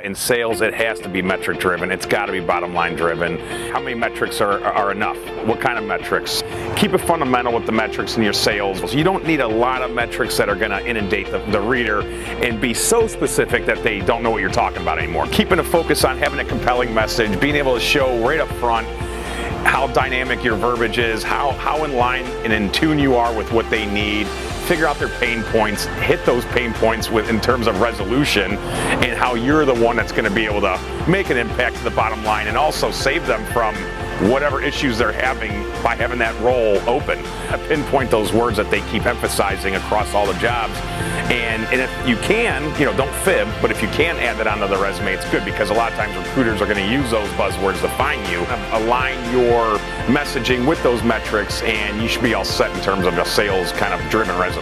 In sales, it has to be metric driven. It's got to be bottom line driven. How many metrics are enough? What kind of metrics? Keep it fundamental with the metrics in your sales. You don't need a lot of metrics that are going to inundate the reader and be so specific that they don't know what you're talking about anymore. Keeping a focus on having a compelling message, being able to show right up front how dynamic your verbiage is, how in line and in tune you are with what they need. Figure out their pain points, hit those pain points in terms of resolution, and how you're the one that's going to be able to make an impact to the bottom line and also save them from whatever issues they're having by having that role open. Pinpoint those words that they keep emphasizing across all the jobs. And if you can, don't fib, but if you can add that onto the resume, it's good, because a lot of times recruiters are going to use those buzzwords to find you. Align your messaging with those metrics, and you should be all set in terms of a sales kind of driven resume.